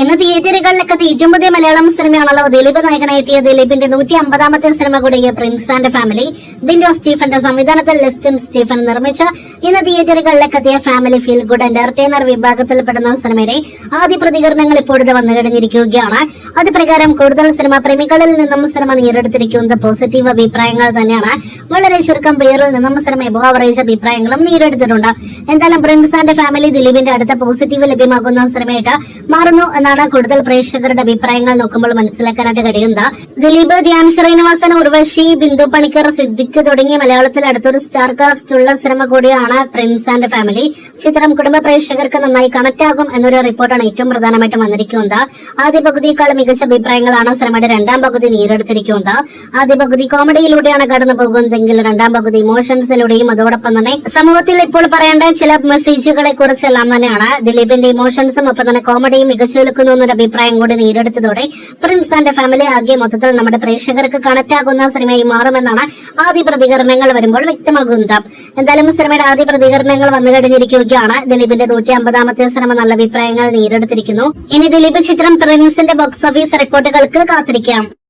ഇന്ന് തിയേറ്ററുകളിലൊക്കെ ഏറ്റവും പുതിയ മലയാളം സിനിമയാണല്ലോ ദിലീപ് നായകനായി എത്തിയ ദിലീപിന്റെ 150ാമത്തെ സിനിമ കൂടിയ പ്രിൻസ് ആൻഡ് ഫാമിലി. ബിൻഡോ സ്റ്റീഫന്റെ സംവിധാനത്തിൽ ലിസ്റ്റൻ സ്റ്റീഫൻ നിർമ്മിച്ച ഇന്ന് തിയേറ്ററുകളിലൊക്കെ എത്തിയ ഫാമിലി ഫീൽ ഗുഡ് എന്റർടൈനർ വിഭാഗത്തിൽപ്പെടുന്ന സിനിമയുടെ ആദ്യ പ്രതികരണങ്ങൾ ഇപ്പോഴത്തെ വന്നു കഴിഞ്ഞിരിക്കുകയാണ്. അത് പ്രകാരം കൂടുതൽ സിനിമ പ്രേമികളിൽ നിന്നും സിനിമ നേരിടുത്തിരിക്കുന്നത് പോസിറ്റീവ് അഭിപ്രായങ്ങൾ തന്നെയാണ്. വളരെ ചുരുക്കം പേരിൽ നിന്നും സിനിമ എബോ ആവറേജ് അഭിപ്രായങ്ങളും നേരിടുത്തിട്ടുണ്ട്. എന്തായാലും പ്രിൻസ് ആൻഡ് ഫാമിലി ദിലീപിന്റെ അടുത്ത പോസിറ്റീവ് ലഭ്യമാകുന്ന സിനിമയായിട്ട് മാറുന്നു എന്നാണ് കൂടുതൽ പ്രേക്ഷകരുടെ അഭിപ്രായങ്ങൾ നോക്കുമ്പോൾ മനസ്സിലാക്കാനായിട്ട് കഴിയുന്നത്. ദിലീപ്, ധ്യാൻ ശ്രീനിവാസൻ, ഉർവശി, ബിന്ദു പണിക്കർ, സിദ്ദിഖ് തുടങ്ങിയ മലയാളത്തിൽ അടുത്തൊരു സ്റ്റാർ കാസ്റ്റ് ഉള്ള സിനിമ കൂടിയാണ് പ്രിൻസ് ആൻഡ് ഫാമിലി. ചിത്രം കുടുംബ പ്രേക്ഷകർക്ക് നന്നായി കണക്ട് ആകും എന്നൊരു റിപ്പോർട്ടാണ് ഏറ്റവും പ്രധാനമായിട്ടും വന്നിരിക്കുന്നത്. ആദ്യ പകുതിയേക്കാൾ മികച്ച അഭിപ്രായങ്ങളാണ് സിനിമയുടെ രണ്ടാം പകുതി നേരിടുത്തിരിക്കുന്നത്. ആദ്യ പകുതി കോമഡിയിലൂടെയാണ് കടന്നു പോകുന്നതെങ്കിൽ രണ്ടാം പകുതി ഇമോഷൻസിലൂടെയും അതോടൊപ്പം തന്നെ സമൂഹത്തിൽ ഇപ്പോൾ പറയേണ്ട ചില മെസ്സേജുകളെ കുറിച്ചെല്ലാം തന്നെയാണ്. ദിലീപിന്റെ ഇമോഷൻസും ഒപ്പം തന്നെ കോമഡിയും മികച്ചു നിൽക്കുന്നു എന്നൊരു അഭിപ്രായം കൂടി നേരിടുത്തതോടെ പ്രിൻസ് ആൻഡ് ഫാമിലി ആകെ മൊത്തത്തിൽ നമ്മുടെ പ്രേക്ഷകർക്ക് കണക്ട് ആകുന്ന സിനിമയായി മാറുമെന്നാണ് ആദ്യ പ്രതികരണങ്ങൾ വരുമ്പോൾ വ്യക്തമാകുന്നത്. എന്തായാലും സിനിമയുടെ ആദ്യ പ്രതികരണങ്ങൾ വന്നു കഴിഞ്ഞിരിക്കുകയാണ്. ദിലീപിന്റെ 150ാമത്തെ സിനിമ നല്ല അഭിപ്രായങ്ങൾ നേരിടുത്തിരിക്കുന്നു. ഇനി ദിലീപ് ചിത്രം പ്രിൻസിന്റെ ബോക്സ് ഓഫീസ് റിപ്പോർട്ടുകൾക്ക് കാത്തിരിക്കാം.